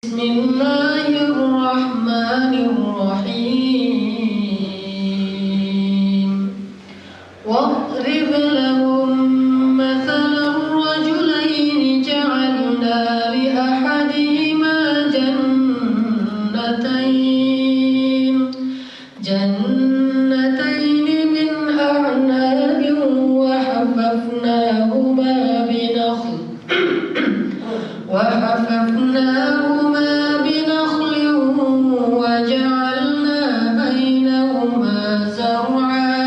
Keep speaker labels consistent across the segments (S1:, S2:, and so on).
S1: Bismillahirrahmanirrahim. Wadrib lahum mathalan rajulaini ja'alna li ahadihima jannatayn min a'nabin wa hafafnahuma بنخل وجعلنا بينهما زرعا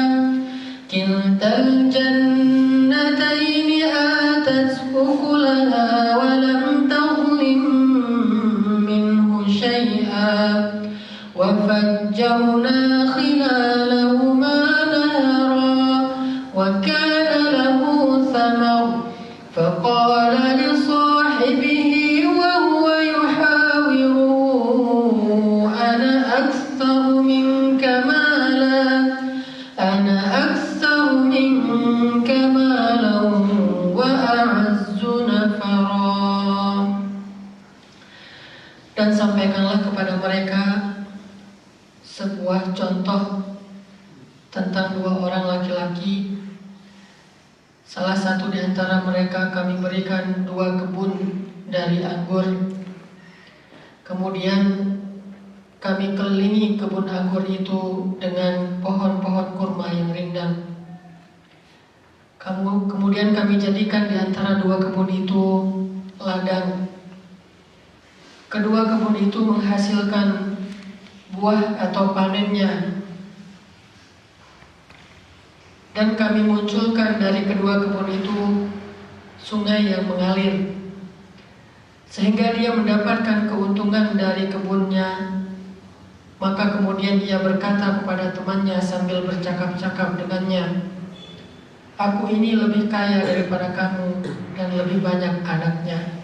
S1: كلتا الجنتين آتت أكلها ولم تظلم منه شيئا وفجرنا خلالهما نهرا وكان له ثمر فقال لصاحبه وهو يحاوره أنا أكثر منك مالا وأعز نفرا. Dan sampaikanlah kepada mereka sebuah contoh tentang dua orang laki-laki. Salah satu di antara mereka kami berikan 2 kebun dari anggur. Kemudian kami kelilingi kebun anggur itu dengan pohon-pohon kurma yang rindang. Kemudian kami jadikan di antara 2 kebun itu ladang. Kedua kebun itu menghasilkan buah atau panennya. Dan kami munculkan dari kedua kebun itu sungai yang mengalir, sehingga dia mendapatkan keuntungan dari kebunnya. Maka kemudian ia berkata kepada temannya sambil bercakap-cakap dengannya, "Aku ini lebih kaya daripada kamu dan lebih banyak anaknya."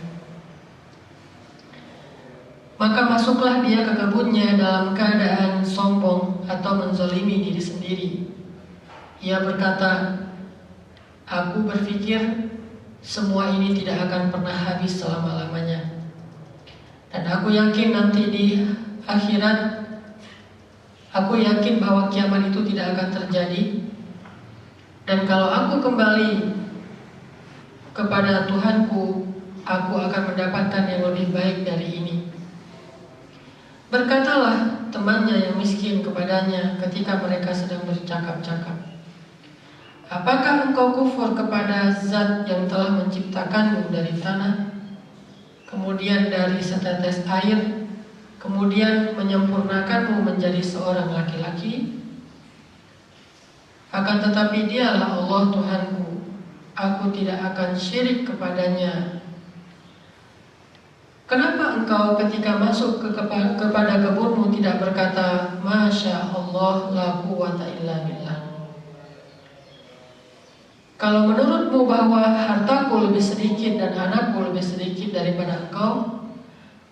S1: Maka masuklah dia ke kebunnya dalam keadaan sombong atau menzalimi diri sendiri. Ia berkata, "Aku berpikir semua ini tidak akan pernah habis selama-lamanya. Dan aku yakin nanti di akhirat, aku yakin bahwa kiamat itu tidak akan terjadi. Dan kalau aku kembali kepada Tuhanku, aku akan mendapatkan yang lebih baik dari ini." Berkatalah temannya yang miskin kepadanya ketika mereka sedang bercakap-cakap, "Apakah engkau kufur kepada Zat yang telah menciptakanmu dari tanah, kemudian dari setetes air, kemudian menyempurnakanmu menjadi seorang laki-laki? Akan tetapi Dialah Allah Tuhanku, aku tidak akan syirik kepadanya. Kenapa engkau ketika masuk kepada kebunmu tidak berkata, Masya Allah la quwwata illa billah? Kalau menurutmu bahwa hartaku lebih sedikit dan anakku lebih sedikit daripada engkau,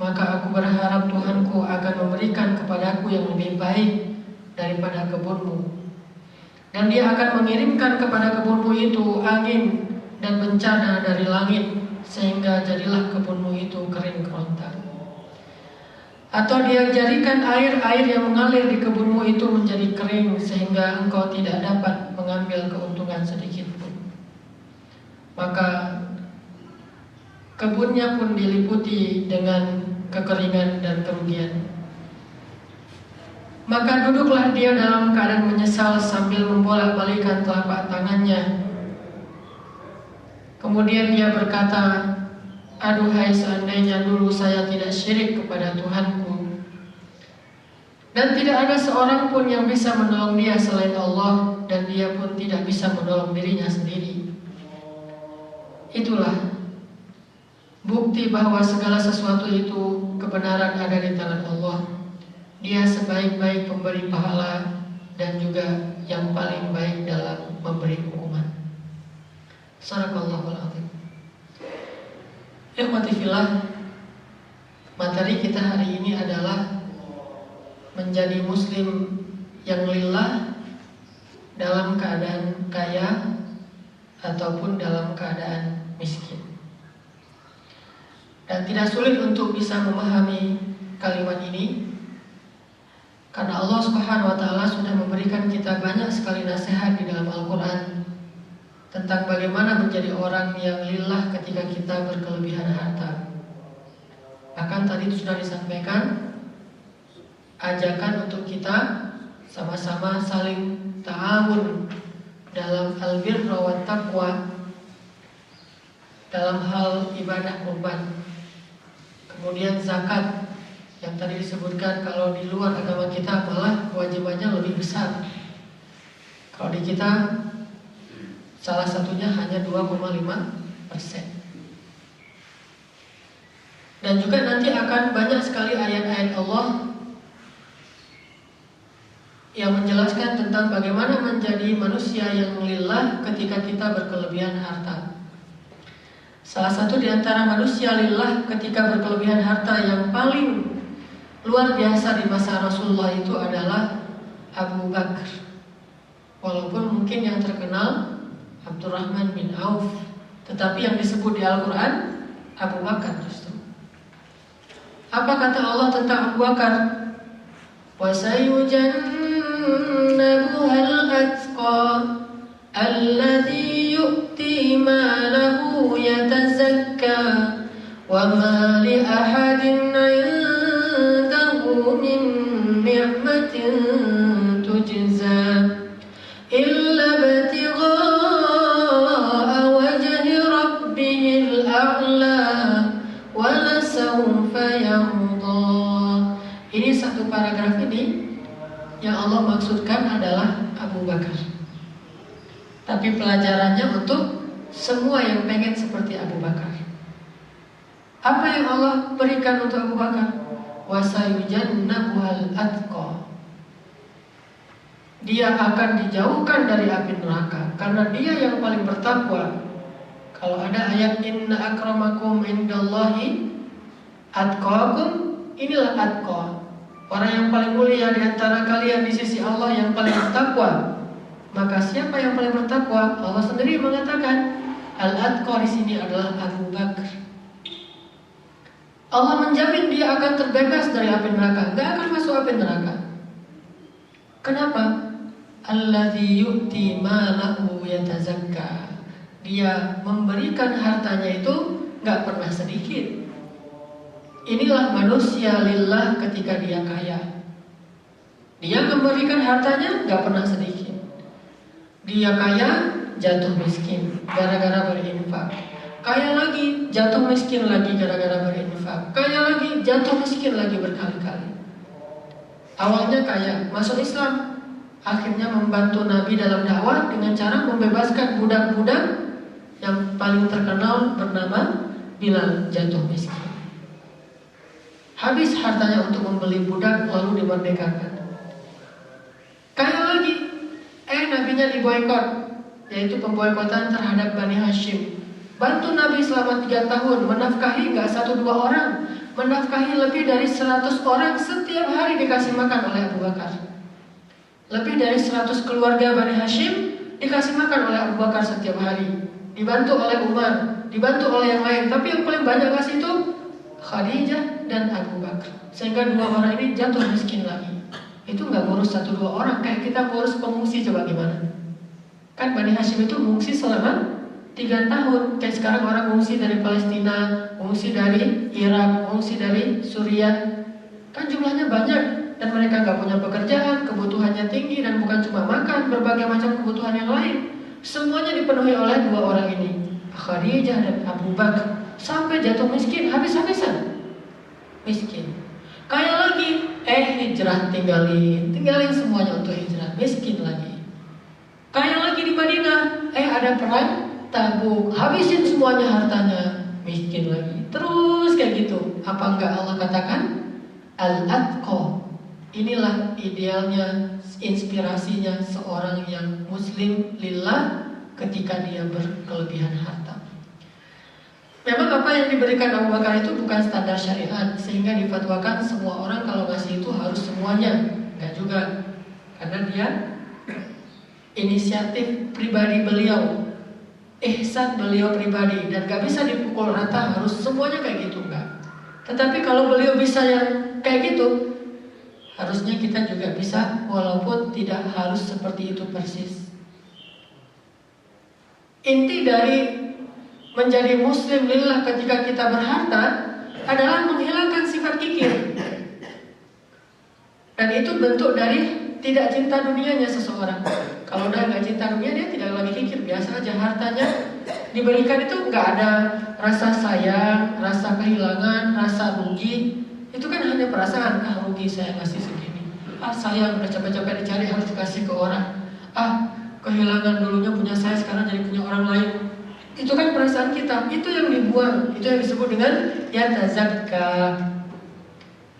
S1: maka aku berharap Tuhanku akan memberikan kepadaku yang lebih baik daripada kebunmu. Dan Dia akan mengirimkan kepada kebunmu itu angin dan bencana dari langit, sehingga jadilah kebunmu itu kering kerontang. Atau Dia jadikan air-air yang mengalir di kebunmu itu menjadi kering, sehingga engkau tidak dapat mengambil keuntungan sedikit pun. Maka kebunnya pun diliputi dengan kekeringan dan kerugian. Maka duduklah dia dalam keadaan menyesal sambil membolak-balikan telapak tangannya. Kemudian dia berkata, "Aduhai, seandainya dulu saya tidak syirik kepada Tuhanku, dan tidak ada seorang pun yang bisa menolong dia selain Allah, dan dia pun tidak bisa menolong dirinya sendiri." Itulah bukti bahwa segala sesuatu itu kebenaran ada di tangan Allah. Dia sebaik-baik pemberi pahala dan juga yang paling baik dalam memberi hukuman. Sadaqallahul azim. Ikhwati fillah, materi kita hari ini adalah menjadi muslim yang lillah dalam keadaan kaya, ataupun dalam keadaan miskin. Dan tidak sulit untuk bisa memahami kalimat ini, karena Allah Subhanahu wa Ta'ala sudah memberikan kita banyak sekali nasihat di dalam Al-Quran tentang bagaimana menjadi orang yang lillah ketika kita berkelebihan harta. Bahkan tadi sudah disampaikan ajakan untuk kita sama-sama saling ta'awun dalam al-birra wa taqwa, dalam hal ibadah kurban. Kemudian zakat yang tadi disebutkan, kalau di luar agama kita malah kewajibannya lebih besar. Kalau di kita salah satunya hanya 2,5%. Dan juga nanti akan banyak sekali ayat-ayat Allah yang menjelaskan tentang bagaimana menjadi manusia yang lillah ketika kita berkelebihan harta. Salah satu di antara manusia lillah ketika berkelebihan harta yang paling luar biasa di masa Rasulullah itu adalah Abu Bakar. Walaupun mungkin yang terkenal Abdurrahman bin Auf, tetapi yang disebut di Al-Quran Abu Bakar justru. Apa kata Allah tentang Abu Bakar? وَسَيُجَنَّبُهَا الْأَتْقَى الَّذِي يُؤْتِي مَالَهُ يَتَزَكَّى وَمَا لِأَحَدٍ عِندَهُ مِنْ نِعْمَةٍ تُجْزَى إِلَّا ابْتِغَاءَ وَجْهِ رَبِّهِ الْأَعْلَى وَلَسَوْفَ يَرْضَى. Ini satu paragraf ini yang Allah maksudkan adalah Abu Bakar. Tapi pelajarannya untuk semua yang pengen seperti Abu Bakar. Apa yang Allah berikan untuk Abu Bakar? Wasayujannabuhal atqa. Dia akan dijauhkan dari api neraka karena dia yang paling bertakwa. Kalau ada ayat inna akramakum indallahi atqakum, inilah atqa. Orang yang paling mulia di antara kalian di sisi Allah yang paling bertakwa. Maka siapa yang paling bertakwa? Allah sendiri mengatakan al-atqa di sini adalah Abu Bakar. Allah menjamin dia akan terbebas dari api neraka, enggak akan masuk api neraka. Kenapa? Alladzi yu'ti malahu yatazakka. Dia memberikan hartanya itu enggak pernah sedikit. Inilah manusia lillah ketika dia kaya. Dia memberikan hartanya enggak pernah sedikit. Dia kaya, jatuh miskin gara-gara berinfak. Kaya lagi, jatuh miskin lagi gara-gara berinfak. Kaya lagi, jatuh miskin lagi berkali-kali. Awalnya kaya, masuk Islam, akhirnya membantu Nabi dalam dakwah dengan cara membebaskan budak-budak yang paling terkenal bernama Bilal, jatuh miskin. Habis hartanya untuk membeli budak lalu dimerdekakan. Kaya lagi, nabinya diboikot, yaitu pemboikotan terhadap Bani Hashim. Bantu Nabi selama 3 tahun, menafkahi gak 1-2 orang, menafkahi lebih dari 100 orang setiap hari dikasih makan oleh Abu Bakar. Lebih dari 100 keluarga Bani Hashim dikasih makan oleh Abu Bakar setiap hari. Dibantu oleh Umar, dibantu oleh yang lain, tapi yang paling banyak kasih itu Khadijah dan Abu Bakar. Sehingga 2 orang ini jatuh miskin lagi. Itu gak ngurus 1-2 orang, kayak kita ngurus pengungsi, coba gimana? Kan Bani Hashim itu mengungsi selama 3 tahun. Kayak sekarang orang mengungsi dari Palestina, mengungsi dari Irak, mengungsi dari Suriah. Kan jumlahnya banyak. Dan mereka gak punya pekerjaan, kebutuhannya tinggi. Dan bukan cuma makan, berbagai macam kebutuhan yang lain. Semuanya dipenuhi oleh 2 orang ini, Khadijah dan Abu Bakar. Sampai jatuh miskin, habis-habisan miskin. Kaya lagi, hijrah, tinggalin semuanya untuk hijrah, miskin lagi. Kaya lagi di Madinah, ada perang Tabuk, habisin semuanya hartanya, miskin lagi. Terus kayak gitu. Apa enggak Allah katakan al-atqa? Inilah idealnya, inspirasinya seorang yang muslim lillah ketika dia berkelebihan harta. Memang apa yang diberikan Abu Bakar itu bukan standar syariat, sehingga difatwakan semua orang kalau ngasih itu harus semuanya. Enggak juga, karena dia inisiatif pribadi beliau, ihsan beliau pribadi, dan gak bisa dipukul rata harus semuanya kayak gitu, enggak. Tetapi kalau beliau bisa yang kayak gitu, harusnya kita juga bisa, walaupun tidak harus seperti itu persis. Inti dari menjadi muslim lillah ketika kita berharta adalah menghilangkan sifat kikir. Dan itu bentuk dari tidak cinta dunianya seseorang. Kalau udah nggak cinta dunia, dia tidak lagi kikir, biasa aja hartanya diberikan itu nggak ada rasa sayang, rasa kehilangan, rasa rugi. Itu kan hanya perasaan, rugi saya ngasih segini. Sayang udah capek-capek dicari harus dikasih ke orang. Kehilangan dulunya punya saya sekarang jadi punya orang lain. Itu kan perasaan kita, itu yang dibuang. Itu yang disebut dengan yatazakka.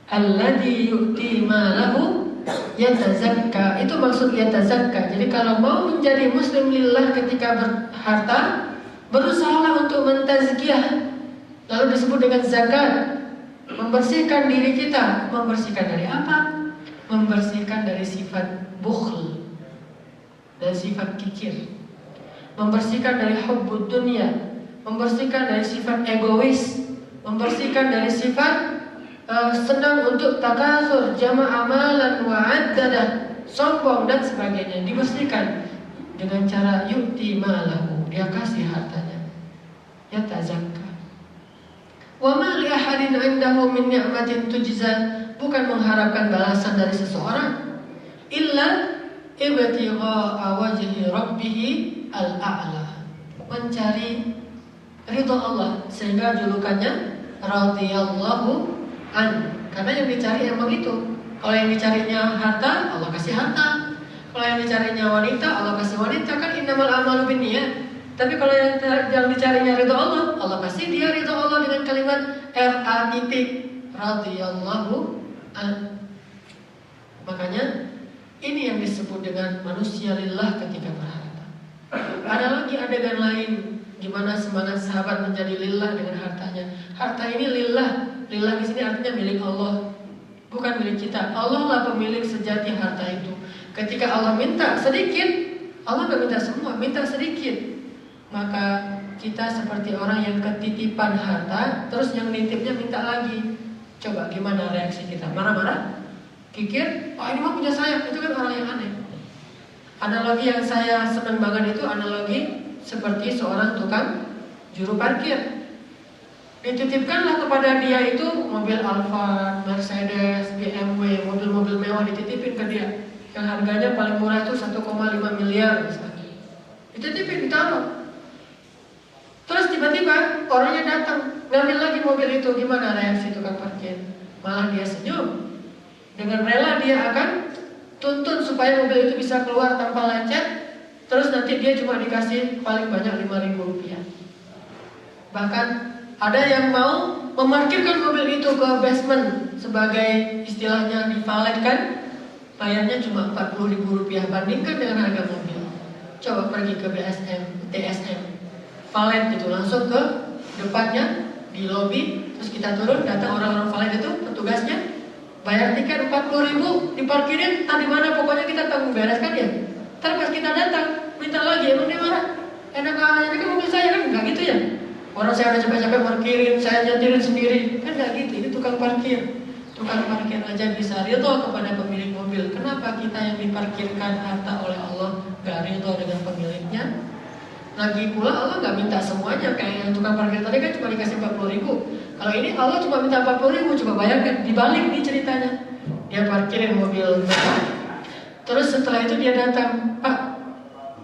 S1: Alladhi yu'ti malahu yatazakka. Itu maksud yatazakka. Jadi kalau mau menjadi muslim lillah ketika berharta, berusahalah untuk mentazkiyah. Lalu disebut dengan zakat. Membersihkan diri kita. Membersihkan dari apa? Membersihkan dari sifat bukhl dan sifat kikir. Membersihkan dari hubbud dunya. Membersihkan dari sifat egois. Membersihkan dari sifat senang untuk takasur, jama' amalan wa addadah, sombong dan sebagainya. Dibersihkan dengan cara yu'ti malahu, dia kasih hartanya, yatazakka. Wa ma li ahadin 'indahu min ni'matin tujza, bukan mengharapkan balasan dari seseorang, illa ibtigha'a wajhi rabbih al-a'la, mencari ridha Allah, sehingga julukannya radhiyallahu karena yang dicari emang itu. Kalau yang dicarinya harta, Allah kasih harta. Kalau yang dicarinya wanita, Allah kasih wanita. Kan innamal a'malu binniyat. Tapi kalau yang dicarinya ridha Allah, Allah kasih dia ridha Allah dengan kalimat R-A titik radhiyallahu an. Makanya ini yang disebut dengan manusia lillah ketika berharta. Ada lagi adegan lain gimana semangat sahabat menjadi lillah dengan hartanya. Harta ini lillah. Lillah di sini artinya milik Allah, bukan milik kita. Allah lah pemilik sejati harta itu. Ketika Allah minta sedikit, Allah nggak minta semua, minta sedikit. Maka kita seperti orang yang ketitipan harta, terus yang nitipnya minta lagi. Coba gimana reaksi kita? Marah-marah? Kikir? Ini mah punya saya. Itu kan orang yang aneh. Analogi yang saya senang banget itu analogi seperti seorang tukang juru parkir. Dititipkanlah kepada dia itu mobil Alphard, Mercedes, BMW, mobil-mobil mewah dititipin ke dia. Yang harganya paling murah itu 1,5 miliar misalnya. Dititipin, ditaruh. Terus tiba-tiba orangnya datang, ngambil lagi mobil itu. Gimana reaksi tukang parkir? Malah dia senyum. Dengan rela dia akan tuntun supaya mobil itu bisa keluar tanpa lecet. Terus nanti dia cuma dikasih paling banyak 5.000 rupiah. Bahkan ada yang mau memarkirkan mobil itu ke basement sebagai istilahnya divaletkan, bayarnya cuma 40.000 rupiah. Bandingkan dengan harga mobil. Coba pergi ke TSM, valet gitu, langsung ke depannya di lobi, terus kita turun, datang orang-orang valet itu, petugasnya bayar tiket 40.000, diparkirin, tadi mana pokoknya kita tanggung bereskan ya. Ntar pas kita datang, minta lagi, emang dia marah. Enak aja, ini kan mobil saya kan, enggak gitu ya. Orang saya udah capek-capek parkirin, saya nyetirin sendiri. Kan gak gitu, ini tukang parkir. Tukang parkir aja bisa ridho kepada pemilik mobil. Kenapa kita yang diparkirkan harta oleh Allah gak ridho dengan pemiliknya? Lagi pula Allah gak minta semuanya. Kayak yang tukang parkir tadi kan cuma dikasih 40.000. Kalau ini Allah cuma minta 40.000. Coba bayangkan, dibalik nih ceritanya. Dia parkirin mobil. Terus setelah itu dia datang, Pak,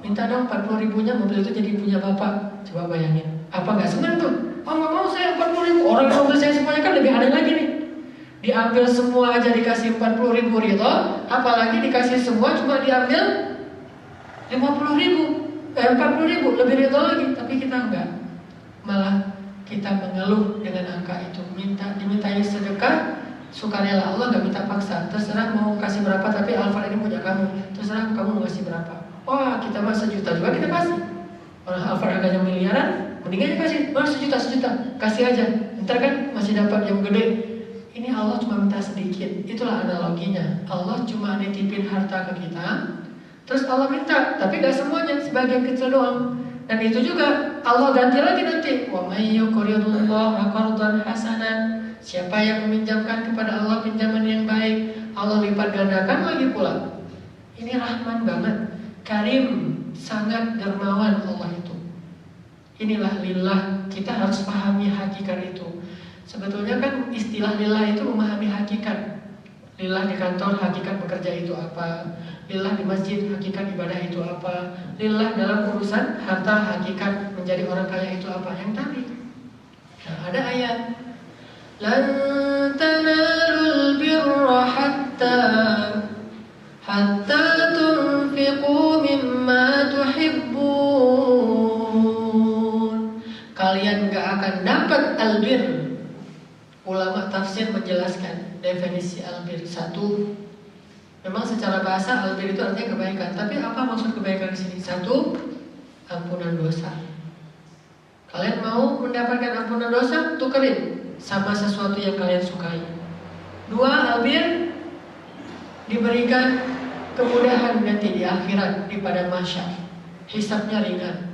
S1: minta dong 40.000-nya mobil itu jadi punya Bapak. Coba bayangin. Apa nggak senang tuh? Nggak mau saya 40.000. Orang yang mobil saya semuanya kan lebih aneh lagi nih. Diambil semua aja dikasih 40.000 ridho, apalagi dikasih semua cuma diambil 40.000, 40.000 lebih ridho lagi. Tapi kita enggak, malah kita mengeluh dengan angka itu. Dimintai sedekah, sukarela. Allah nggak minta paksa. Terserah mau kasih berapa, tapi Alphard ini punya kamu. Terserah kamu mau kasih berapa. Wah, kita mah 1 juta juga kita kasih. Orang Alphard harganya miliaran, mendingan kasih, 1 juta, kasih aja. Ntar kan masih dapat yang gede. Ini Allah cuma minta sedikit. Itulah analoginya. Allah cuma nitipin harta ke kita, terus Allah minta, tapi gak semuanya, sebagian kecil doang. Dan itu juga Allah ganti lagi nanti. Wa may yuqridullaha qardan hasanan. Siapa yang meminjamkan kepada Allah pinjaman yang baik, Allah lipat gandakan lagi pula. Ini Rahman banget, Karim, sangat dermawan Allah itu. Inilah lillah, kita harus pahami hakikat itu. Sebetulnya kan istilah lillah itu memahami hakikat. Lillah di kantor, hakikat bekerja itu apa? Lillah di masjid, hakikat ibadah itu apa? Lillah dalam urusan harta, hakikat menjadi orang kaya itu apa? Yang tadi. Nah, ada ayat lan tanalul birra hatta tunfiqu mimma tuhibbun. Kalian gak akan dapat albir. Ulama tafsir menjelaskan definisi albir. Satu, memang secara bahasa albir itu artinya kebaikan. Tapi apa maksud kebaikan di sini? Satu, ampunan dosa. Kalian mau mendapatkan ampunan dosa, tukerin sama sesuatu yang kalian sukai. Dua, albir diberikan kemudahan nanti di akhirat di padang mahsyar. Hisabnya ringan.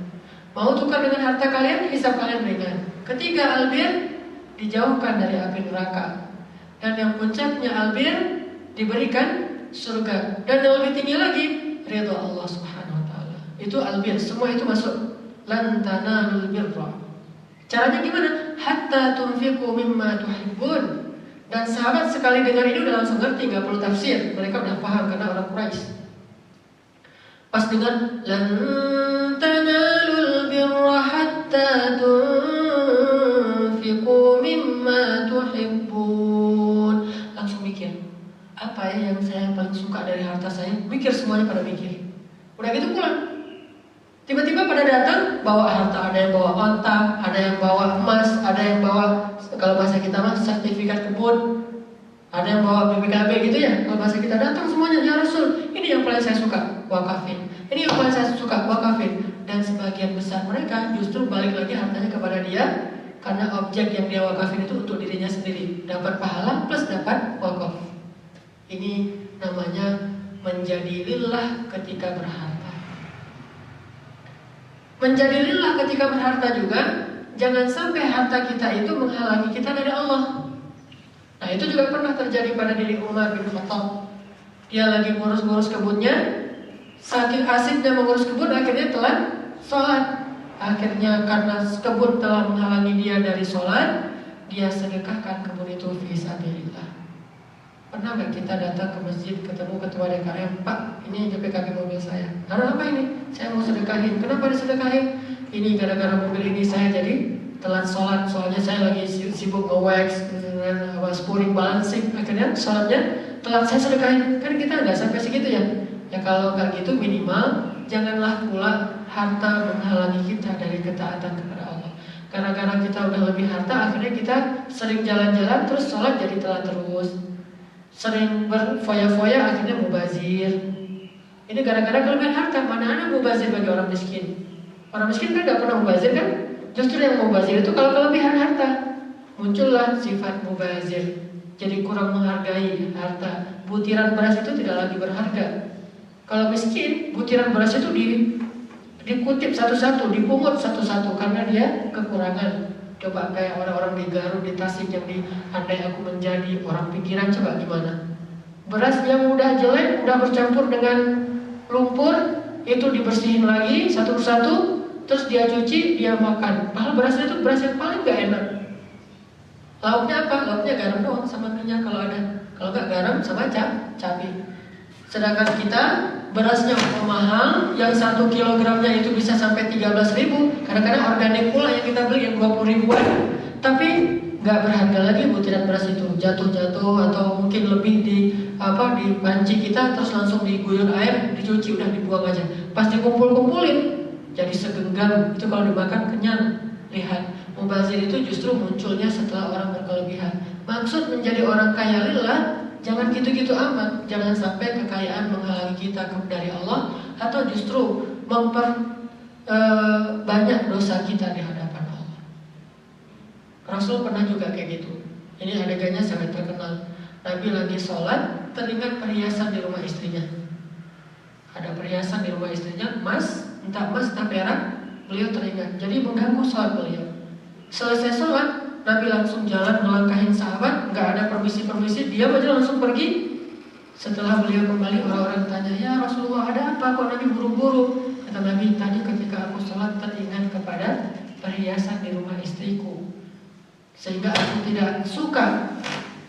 S1: Mau tukar dengan harta kalian, hisab kalian ringan. Ketiga, albir dijauhkan dari api neraka. Dan yang puncaknya albir diberikan surga. Dan yang lebih tinggi lagi, ridha Allah Subhanahu wa taala. Itu albir, semua itu masuk. Lan tanalul birra. Caranya gimana? Hatta tunfiqu mimma tuhibbun. Dan sahabat sekali dengar ini udah langsung ngerti, nggak perlu tafsir. Mereka udah paham karena orang Quraisy. Pas dengar lan tanalul birra hatta tunfiqu mimma tuhibbun. Langsung mikir, apa ya yang saya paling suka dari harta saya? Mikir, semuanya pada mikir. Udah gitu pulang. Tiba-tiba pada datang bawa harta, ada yang bawa onta, ada yang bawa emas, ada yang bawa, kalau bahasa kita mah sertifikat kebun, ada yang bawa BPKB gitu ya. Kalau bahasa kita datang semuanya, ya Rasul, ini yang paling saya suka, wakafin. Ini yang paling saya suka, wakafin. Dan sebagian besar mereka justru balik lagi hartanya kepada dia, karena objek yang dia wakafin itu untuk dirinya sendiri, dapat pahala plus dapat wakaf. Ini namanya menjadi lillah ketika berharta. Menjadi lillah ketika berharta juga, jangan sampai harta kita itu menghalangi kita dari Allah. Nah, itu juga pernah terjadi pada diri Umar bin Khattab. Dia lagi ngurus-ngurus kebunnya, saking asiknya mengurus kebun, akhirnya telat sholat. Akhirnya karena kebun telah menghalangi dia dari sholat, dia sedekahkan kebun itu fi sabilillah. Pernah nggak kita datang ke masjid, ketemu ketua DKM, Pak, ini JPKB mobil saya. Karena apa ini? Saya mau sedekahin. Kenapa disedekahin? Ini gara-gara mobil ini saya jadi telat sholat. Soalnya saya lagi sibuk nge-wax, spuring, balancing. Akhirnya sholatnya telat, saya sedekahin. Kan kita nggak sampai segitu ya. Ya kalau nggak gitu minimal janganlah pula harta menghalangi kita dari ketaatan kepada Allah. Gara-gara kita udah lebih harta, akhirnya kita sering jalan-jalan terus sholat jadi telat terus. Sering berfoya-foya akhirnya mubazir. Ini gara-gara kelebihan harta. Mana ada mubazir bagi orang miskin? Orang miskin kan gak pernah mubazir kan? Justru yang mubazir itu kalau kelebihan harta. Muncullah sifat mubazir. Jadi kurang menghargai harta. Butiran beras itu tidak lagi berharga. Kalau miskin, butiran beras itu dikutip satu-satu, dipungut satu-satu karena dia kekurangan. Coba kayak orang-orang di Garut, di Tasik yang andai aku menjadi orang pinggiran, coba gimana? Beras yang udah jelek, udah bercampur dengan lumpur, itu dibersihin lagi satu persatu, terus dia cuci, dia makan. Padahal berasnya itu beras yang paling gak enak. Lauknya apa? Lauknya garam doang sama minyak kalau ada. Kalau gak garam sama cabai. Sedangkan kita berasnya mahal, yang 1 kilogramnya itu bisa sampai 13.000. Kadang-kadang organik pula yang kita beli yang 20 ribuan. Tapi nggak berharga lagi butiran beras itu, jatuh-jatuh atau mungkin lebih di panci kita terus langsung diguyur air, dicuci udah dibuang aja. Pas dikumpul-kumpulin jadi segenggam, itu kalau dimakan kenyang. Lihat, mubazir itu justru munculnya setelah orang berkelebihan. Maksud menjadi orang kaya lillah, jangan gitu-gitu amat. Jangan sampai kekayaan menghalangi kita dari Allah, atau justru banyak dosa kita di hadapan Allah. Rasul pernah juga kayak gitu. Ini adegannya sangat terkenal. Nabi lagi sholat, teringat perhiasan di rumah istrinya. Ada perhiasan di rumah istrinya, emas, entah perak. Beliau teringat, jadi mengganggu sholat beliau. Selesai sholat, Nabi langsung jalan melangkahin sahabat, nggak ada permisi-permisi, dia aja langsung pergi. Setelah beliau kembali, orang-orang tanya, ya Rasulullah ada apa kok Nabi buru-buru? Kata Nabi, tadi ketika aku sholat teringat kepada perhiasan di rumah istriku, sehingga aku tidak suka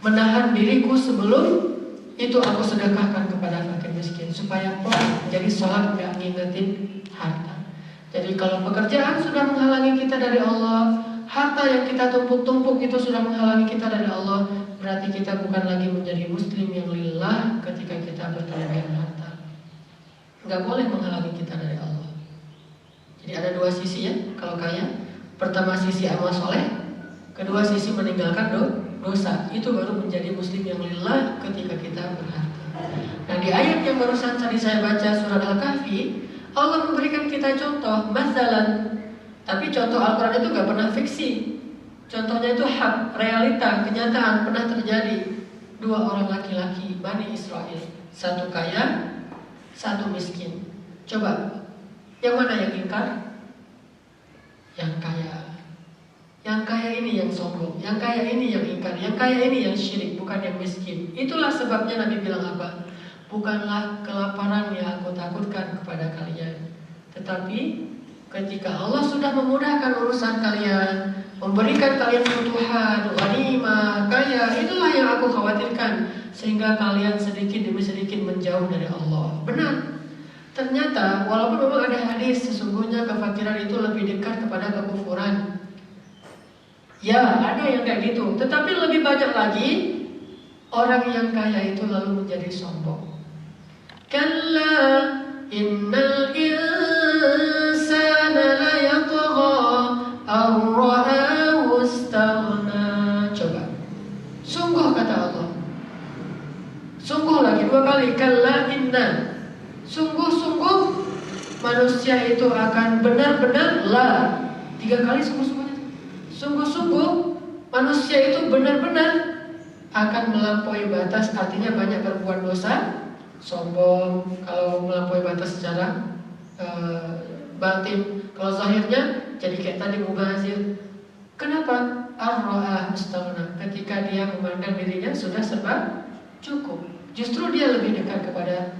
S1: menahan diriku sebelum itu aku sedekahkan kepada fakir miskin, supaya jadi sholat nggak ngingetin harta. Jadi kalau pekerjaan sudah menghalangi kita dari Allah, harta yang kita tumpuk-tumpuk itu sudah menghalangi kita dari Allah, berarti kita bukan lagi menjadi muslim yang lillah ketika kita berkelebihan harta. Nggak boleh menghalangi kita dari Allah. Jadi ada dua sisi ya kalau kaya. Pertama sisi amal soleh, kedua sisi meninggalkan dosa. Itu baru menjadi muslim yang lillah ketika kita berharta. Nah di ayat yang barusan tadi saya baca surat Al-Kahfi, Allah memberikan kita contoh masalan. Tapi contoh Al-Quran itu gak pernah fiksi. Contohnya itu hak, realita, kenyataan pernah terjadi. Dua orang laki-laki Bani Israel, satu kaya, satu miskin. Coba, yang mana yang ingkar? Yang kaya. Yang kaya ini yang sombong, yang kaya ini yang ingkar, yang kaya ini yang syirik, bukan yang miskin. Itulah sebabnya Nabi bilang apa? Bukanlah kelaparan yang aku takutkan kepada kalian, tetapi ketika Allah sudah memudahkan urusan kalian, memberikan kalian kebutuhan, ghanimah, kaya, itulah yang aku khawatirkan, sehingga kalian sedikit demi sedikit menjauh dari Allah. Benar. Ternyata walaupun memang ada hadis sesungguhnya kefakiran itu lebih dekat kepada kekufuran. Ya, ada yang kayak gitu. Tetapi lebih banyak lagi orang yang kaya itu lalu menjadi sombong. Kalla innal insana la yatgha ar-ra'ahu istaghna. Coba. Sungguh kata Allah. Sungguh lagi dua kali, kalla inna. Sungguh-sungguh manusia itu akan benar-benar tiga kali sungguh-sungguhnya. Sungguh-sungguh manusia itu benar-benar akan melampaui batas, artinya banyak berbuat dosa, sombong. Kalau melampaui batas secara batin, kalau zahirnya jadi kayak tadi mubazir. Kenapa? Ar-ra'ah istaghna. Ketika dia memandang dirinya sudah serba cukup, justru dia lebih dekat kepada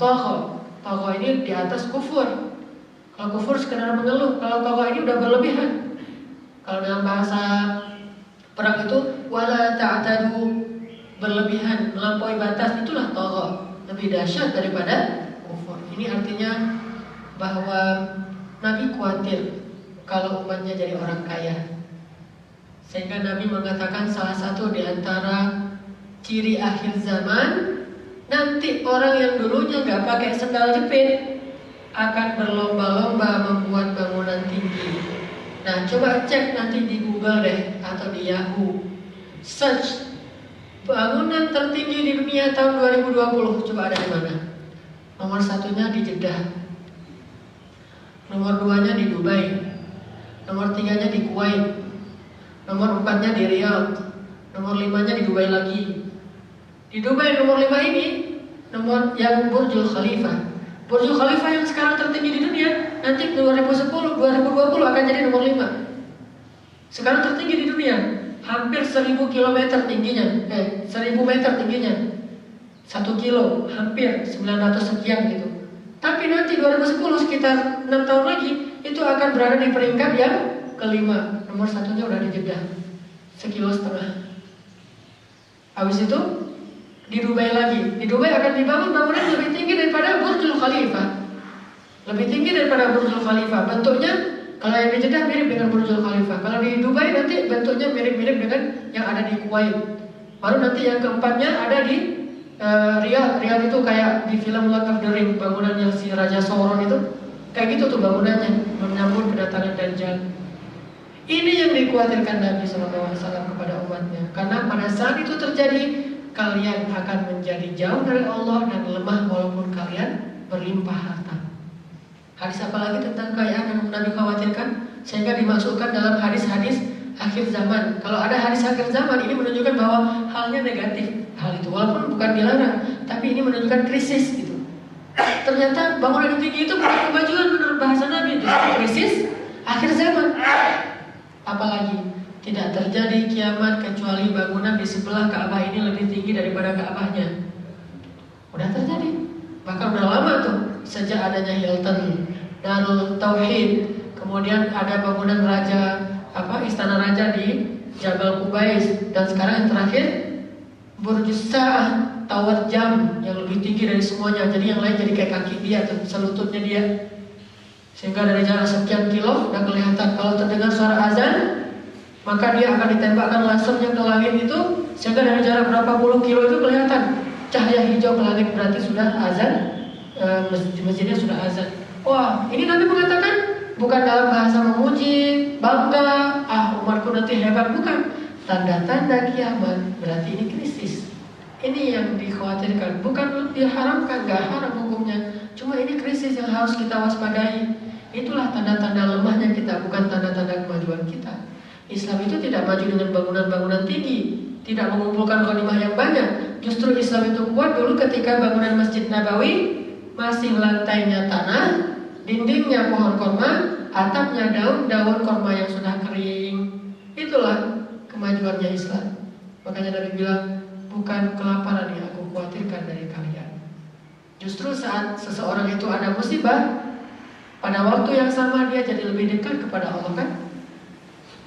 S1: tagha. Tagha ini di atas kufur. Kalau kufur sekedar mengeluh, kalau tagha ini udah berlebihan. Kalau dalam bahasa perang itu wala ta'tadu, berlebihan, melampaui batas, itulah tagha. Lebih dahsyat daripada kufur. Ini artinya bahwa Nabi khawatir kalau umatnya jadi orang kaya. Sehingga Nabi mengatakan salah satu di antara ciri akhir zaman, nanti orang yang dulunya gak pakai sendal jepit akan berlomba-lomba membuat bangunan tinggi. Nah, coba cek nanti di Google deh atau di Yahoo, search bangunan tertinggi di dunia tahun 2020. Coba ada di mana? Nomor satunya di Jeddah, nomor 2-nya di Dubai, nomor 3-nya di Kuwait, nomor 4-nya di Riyadh, nomor 5-nya di Dubai lagi. Di Dubai nomor 5 ini nomor yang Burjul Khalifah. Burjul Khalifah yang sekarang tertinggi di dunia, nanti 2020 akan jadi nomor 5. Sekarang tertinggi di dunia, hampir 1000 km tingginya, 1000 meter tingginya. 1 kilo, hampir 900 sekian gitu. Tapi nanti 2010 sekitar 6 tahun lagi, itu akan berada di peringkat yang kelima. Nomor 1-nya udah di Jeddah, 1,5 kilo. Habis itu di Dubai lagi. Di Dubai akan dibangun bangunan lebih tinggi daripada Burjul Khalifah. Lebih tinggi daripada Burjul Khalifah. Bentuknya kalau yang di Jeddah mirip dengan Burjul Khalifah. Kalau di Dubai nanti bentuknya mirip-mirip dengan yang ada di Kuwait. Baru nanti yang keempatnya ada di Riyadh. Riyadh itu kayak di film Lord of the Ring, bangunan yang si Raja Sauron itu. Kayak gitu tuh bangunannya, menyambut kedatangan Dajjal. Ini yang dikhawatirkan Nabi SAW kepada umatnya. Karena pada saat itu terjadi, kalian akan menjadi jauh dari Allah dan lemah walaupun kalian berlimpah harta. Hadis apa lagi tentang kekayaan yang Nabi khawatirkan? Sehingga dimasukkan dalam hadis-hadis akhir zaman. Kalau ada hadis akhir zaman, ini menunjukkan bahwa halnya negatif. Hal itu walaupun bukan dilarang, tapi ini menunjukkan krisis gitu. Ternyata bangunan tinggi itu bukan kemajuan menurut bahasa Nabi, justru krisis akhir zaman. Apalagi tidak terjadi kiamat kecuali bangunan di sebelah Ka'bah ini lebih tinggi daripada Ka'bahnya. Udah terjadi. Bahkan udah lama tuh, sejak adanya Hilton, Darul Tauhid, kemudian ada bangunan istana raja di Jabal Qubais, dan sekarang yang terakhir Burjus Sa'ah, tower jam yang lebih tinggi dari semuanya. Jadi yang lain jadi kayak kaki dia tuh, selututnya dia. Sehingga dari jarak sekian kilo udah kelihatan. Kalau terdengar suara azan, maka dia akan ditembakkan lasernya ke langit itu, sehingga dari jarak berapa puluh kilo itu kelihatan cahaya hijau ke langit, berarti sudah azan. Masjidnya sudah azan. Wah, ini Nabi mengatakan bukan dalam bahasa memuji, bangga, umatku nanti hebat, bukan. Tanda-tanda kiamat, berarti ini krisis. Ini yang dikhawatirkan, bukan diharamkan, gak haram hukumnya. Cuma ini krisis yang harus kita waspadai. Itulah tanda-tanda lemahnya kita, bukan tanda-tanda kemajuan kita. Islam itu tidak maju dengan bangunan-bangunan tinggi, tidak mengumpulkan ghanimah yang banyak. Justru Islam itu kuat dulu ketika bangunan Masjid Nabawi masih lantainya tanah, dindingnya pohon korma, atapnya daun-daun korma yang sudah kering. Itulah kemajuannya Islam. Makanya Nabi bilang, bukan kelaparan yang aku khawatirkan dari kalian. Justru saat seseorang itu ada musibah, pada waktu yang sama dia jadi lebih dekat kepada Allah, kan?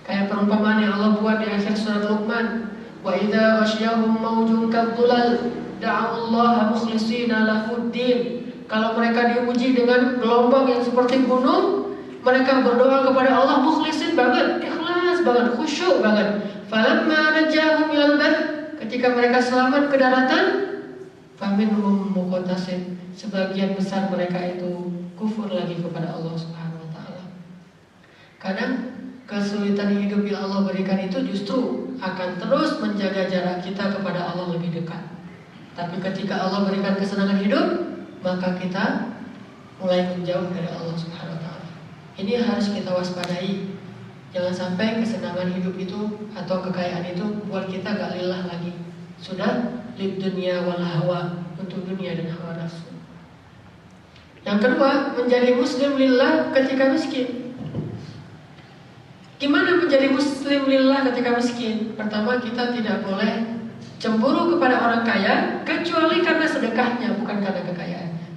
S1: Kayak perumpamaan yang Allah buat di akhir surat Luqman, wa idza ghasyahum mawjun kadhulal da'u Allah mukhlishina lahuddin. Kalau mereka diuji dengan gelombang yang seperti gunung, mereka berdoa kepada Allah mukhlisin banget, ikhlas banget, khusyuk banget. Falamma najahum ilal bar, ketika mereka selamat ke daratan, faminhum muqtasid, sebagian besar mereka itu kufur lagi kepada Allah Subhanahu wa taala. Kadang kesulitan hidup yang Allah berikan itu justru akan terus menjaga jarak kita kepada Allah lebih dekat. Tapi ketika Allah berikan kesenangan hidup, maka kita mulai menjauh dari Allah Subhanahu wa taala. Ini harus kita waspadai. Jangan sampai kesenangan hidup itu atau kekayaan itu buat kita gak lillah lagi. Sudah lid dunya wal hawa, untuk dunia dan hawa nafsu. Yang kedua, menjadi muslim lillah ketika miskin. Gimana menjadi muslim lillah ketika miskin? Pertama, kita tidak boleh cemburu kepada orang kaya kecuali karena sedekahnya, bukan karena kekayaannya.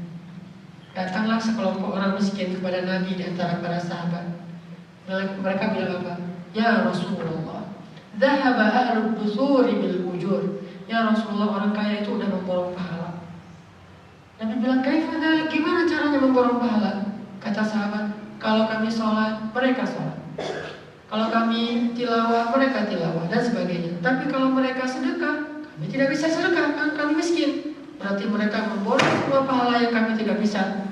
S1: Datanglah sekelompok orang miskin kepada Nabi di antara para sahabat. Mereka bilang apa? Ya Rasulullah, dhahaba ahlud dusuri bil ujur. Ya Rasulullah, orang kaya itu udah memborong pahala. Nabi bilang, kaifa dzalik? Gimana caranya memborong pahala? Kata sahabat, kalau kami sholat, mereka sholat. Kalau kami tilawah, mereka tilawah, dan sebagainya. Tapi kalau mereka sedekah, kami tidak bisa sedekah, kan kami miskin. Berarti mereka memborong semua pahala yang kami tidak bisa.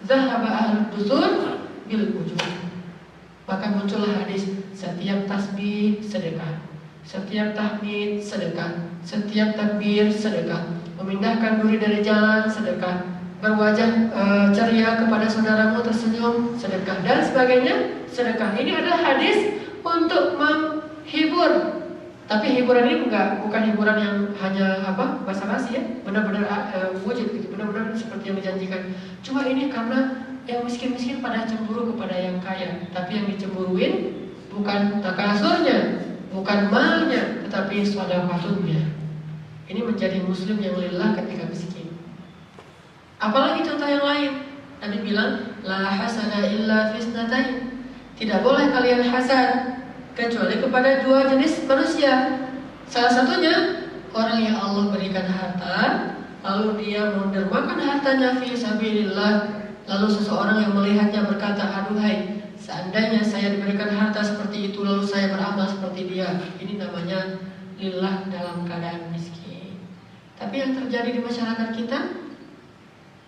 S1: Dhahaba ahlud dusur bil ujur. Maka muncullah hadis, setiap tasbih sedekah, setiap tahmid sedekah, setiap takbir sedekah, memindahkan duri dari jalan sedekah, berwajah ceria kepada saudaramu tersenyum sedekah, dan sebagainya sedekah. Ini adalah hadis untuk menghibur. Tapi hiburan ini bukan hiburan yang hanya basa-basi ya, benar-benar wujud gitu, benar-benar seperti yang dijanjikan. Cuma ini karena yang miskin-miskin pada cemburu kepada yang kaya, tapi yang dicemburuin bukan takasurnya, bukan malnya, tetapi sedekahnya. Ini menjadi muslim yang lillah ketika miskin. Apalagi contoh yang lain, Nabi bilang, la hasada illa fisnatain. Tidak boleh kalian hasad kecuali kepada dua jenis manusia. Salah satunya orang yang Allah berikan harta, lalu dia mendermakan hartanya fi sabilillah. Lalu seseorang yang melihatnya berkata, aduhai, seandainya saya diberikan harta seperti itu, lalu saya beramal seperti dia. Ini namanya lillah dalam keadaan miskin. Tapi yang terjadi di masyarakat kita,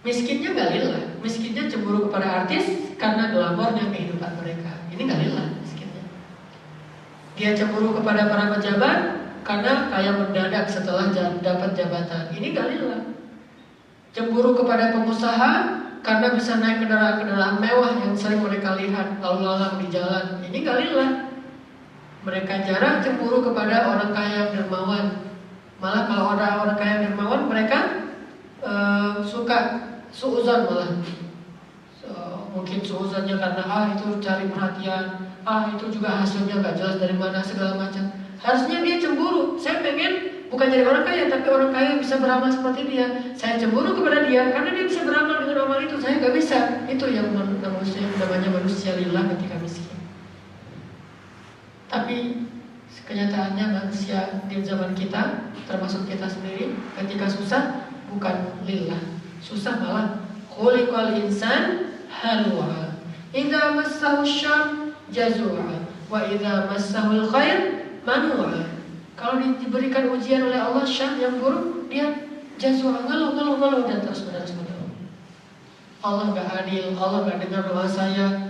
S1: miskinnya gak lillah. Miskinnya cemburu kepada artis karena glamornya kehidupan mereka. Ini gak lillah miskinnya. Dia cemburu kepada para pejabat karena kaya mendadak setelah dapat jabatan. Ini gak lillah. Cemburu kepada pengusaha karena bisa naik kendaraan-kendaraan mewah yang sering mereka lihat lalu lalang di jalan. Ini gak lillah. Mereka jarang cemburu kepada orang kaya yang dermawan. Malah kalau orang kaya yang dermawan, mereka suka suuzon malah. Mungkin seuzannya karena itu cari perhatian, itu juga hasilnya nggak jelas dari mana segala macam. Harusnya dia cemburu. Saya pengen bukan jadi orang kaya, tapi orang kaya bisa beramal seperti dia. Saya cemburu kepada dia karena dia bisa beramal dengan amal itu. Saya nggak bisa. Itu yang namanya manusia lillah ketika miskin. Tapi kenyataannya manusia di zaman kita, termasuk kita sendiri, ketika susah bukan lillah, susah malah khuliqal insan halwa. Idza massahu syarr jazua wa idza massahu khair manua. Kalau diberikan ujian oleh Allah syarr yang buruk, dia jazua, ngeluh dan terus mengeluh. Allah nggak adil, Allah nggak dengar doa saya.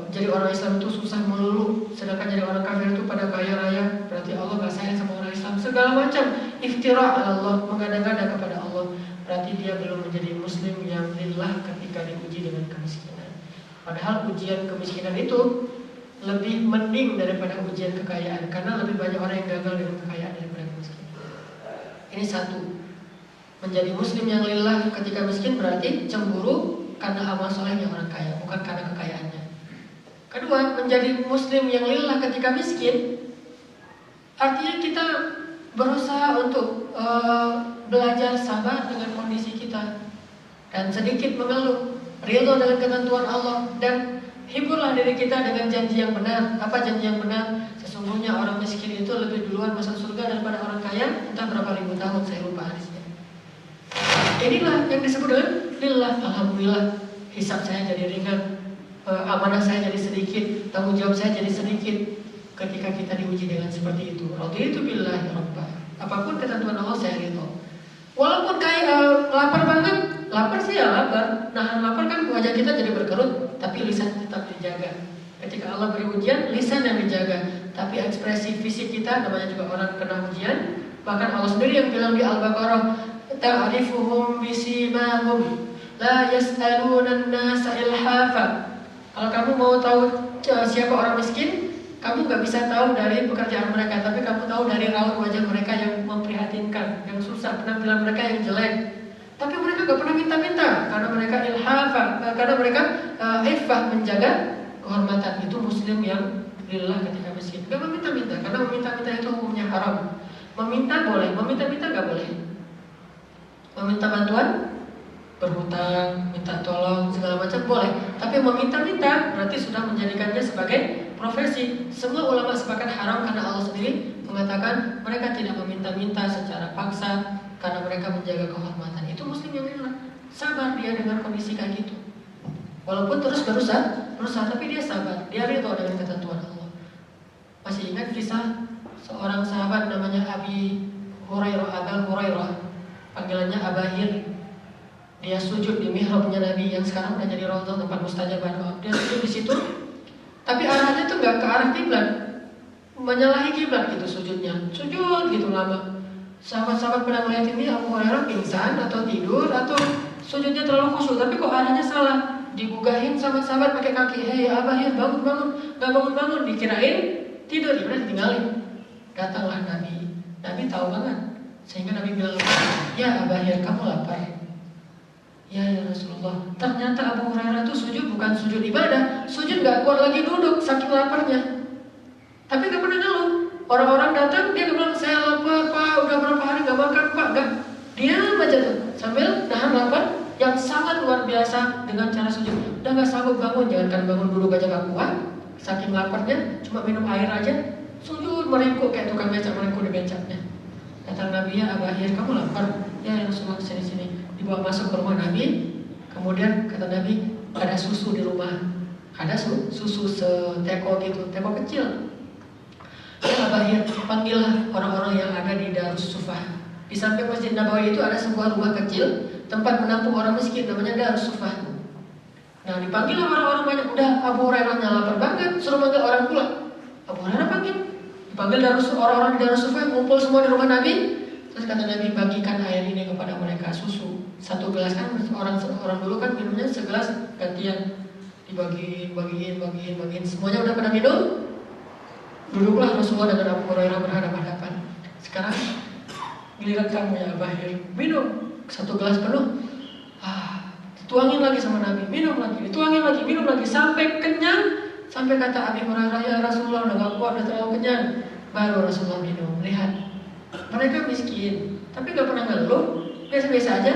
S1: Jadi orang Islam itu susah melulu, sedangkan jadi orang kafir itu pada kaya raya. Berarti Allah nggak sayang sama orang Islam. Segala macam iftira ala Allah, mengada-ngada kepada Allah. Berarti dia belum menjadi muslim yang lillah ketika diuji dengan kemiskinan. Padahal ujian kemiskinan itu lebih mending daripada ujian kekayaan, karena lebih banyak orang yang gagal dengan kekayaan daripada kemiskinan. Ini satu. Menjadi muslim yang lillah ketika miskin berarti cemburu karena amal solehnya orang kaya, bukan karena kekayaannya. Kedua, menjadi muslim yang lillah ketika miskin artinya kita berusaha untuk belajar sabar dengan kondisi kita dan sedikit mengeluh, ridho dengan ketentuan Allah, dan hiburlah diri kita dengan janji yang benar. Apa janji yang benar? Sesungguhnya orang miskin itu lebih duluan masuk surga daripada orang kaya, entah berapa ribu tahun, saya lupa hadisnya. Inilah yang disebut dengan lillah. Alhamdulillah, hisab saya jadi ringan, amanah saya jadi sedikit, tanggung jawab saya jadi sedikit. Ketika kita diuji dengan seperti itu, raditu billahi rabba. Apapun ketentuan Allah saya ridho. Walaupun kayak lapar banget, lapar sih ya lapar. Nahan lapar kan wajah kita jadi berkerut, tapi lisan tetap dijaga. Ketika Allah beri ujian, lisan yang dijaga, tapi ekspresi fisik kita, namanya juga orang kena ujian. Bahkan Allah sendiri yang bilang di Al-Baqarah, ta'rifuhum bisimahum la yas'aluna an-nasa ilhafa. Kalau kamu mau tahu siapa orang miskin, kamu gak bisa tahu dari pekerjaan mereka, tapi kamu tahu dari raut wajah mereka yang memprihatinkan, yang susah, penampilan mereka yang jelek. Tapi mereka gak pernah minta-minta, karena mereka ilhafa, karena mereka iffah, menjaga kehormatan. Itu muslim yang lillah ketika miskin. Gak meminta-minta, karena meminta-minta itu hukumnya haram. Meminta boleh, meminta-minta gak boleh. Meminta bantuan, berhutang, minta tolong, segala macam boleh. Tapi meminta-minta berarti sudah menjadikannya sebagai profesi. Semua ulama sepakat haram karena Allah sendiri mengatakan mereka tidak meminta-minta secara paksa karena mereka menjaga kehormatan. Itu muslim yang lillah. Sabar dia dengan kondisi kayak gitu. Walaupun terus berusaha, tapi dia sabar. Dia ridho dengan ketentuan Allah. Masih ingat kisah seorang sahabat namanya Abi Hurairah, panggilannya Abahir. Dia sujud di mihrabnya Nabi yang sekarang udah jadi raudhah tempat mustajabah doa. Dia sujud di situ, tapi arahnya tuh nggak ke arah kiblat, menyalahi kiblat gitu sujudnya, sujud gitu lama. Sahabat-sahabat pada melihat ini, Abu Hurairah pingsan atau tidur atau sujudnya terlalu khusyuk, tapi kok arahnya salah. Digugahin sama sahabat pakai kaki, hei Abahir bangun, nggak bangun, dikirain tidur, udah ditinggalin. Datanglah Nabi tahu banget, sehingga Nabi bilang, ya Abahir kamu lapar. Ya Rasulullah, ternyata Abu Hurairah itu sujud bukan sujud ibadah, sujud gak kuat lagi duduk saking laparnya. Tapi gak pernah ngeluh. Orang-orang datang dia bilang saya lapar Pak, udah berapa hari gak makan Pak, gak. Diam aja tuh sambil nahan lapar yang sangat luar biasa dengan cara sujud. Udah gak sanggup bangun, jangankan bangun duduk aja gak kuat, saking laparnya cuma minum air aja, sujud meringkuk kayak tukang becak meringkuk di becaknya. Datang Nabi, ya Abahir kamu lapar? Ya Rasulullah sini. Dibawa masuk ke rumah Nabi. Kemudian kata Nabi, ada susu di rumah. Ada susu seteko gitu, teko kecil. Ya Abahir, panggillah orang-orang yang ada di Darus Sufah. Di samping Masjid Nabawi itu ada sebuah rumah kecil, tempat menampung orang miskin, namanya Darus Sufah. Nah dipanggillah orang-orang banyak. Udah Abu Hurairahnya lapar banget, suruh manggil orang pula. Abu Hurairah panggil. Dipanggil orang-orang di Darus Sufah, ngumpul semua di rumah Nabi. Terus kata Nabi, bagikan air ini kepada mereka, susu. Satu gelas kan orang dulu kan minumnya segelas gantian. Dibagiin. Semuanya udah pada minum. Duduklah Rasulullah dengan Abu Hurairah berhadapan-hadapan. Sekarang giliran kamu ya Abahir, minum satu gelas penuh. Tuangin lagi sama Nabi, minum lagi, dituangin lagi, minum lagi sampai kenyang. Sampai kata Abi Hurairah, ya Rasulullah udah gak kuat, udah terlalu kenyang. Baru Rasulullah minum. Lihat, mereka miskin, tapi gak pernah ngeluh, biasa-biasa aja.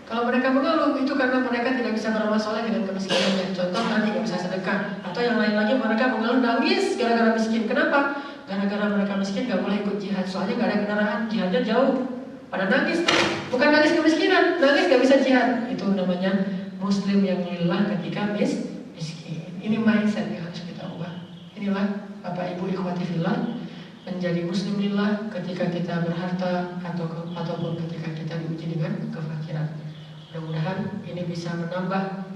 S1: Kalau mereka mengeluh itu karena mereka tidak bisa beramal soleh dengan kemiskinannya. Contoh tadi gak bisa sedekah, atau yang lain lagi mereka mengeluh nangis gara-gara miskin. Kenapa? Gara-gara mereka miskin gak boleh ikut jihad, soalnya gak ada kendaraan, jihadnya jauh. Pada nangis, bukan nangis kemiskinan, nangis gak bisa jihad. Itu namanya muslim yang lillah ketika miskin. Ini mindset yang harus kita ubah. Inilah Bapak Ibu ikhwati fillah, menjadi muslim lillah ketika kita berharta ataupun ketika kita diuji dengan kefakiran. Mudah-mudahan ini bisa menambah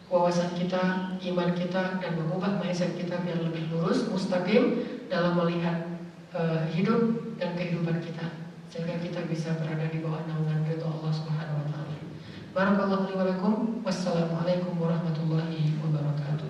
S1: wawasan kita, iman kita, dan mengubah mindset kita biar lebih lurus, mustaqim dalam melihat hidup dan kehidupan kita, sehingga kita bisa berada di bawah naungan ridho Allah Subhanahu wa taala. Barakallahu li wa lakum. Wassalamualaikum warahmatullahi wabarakatuh.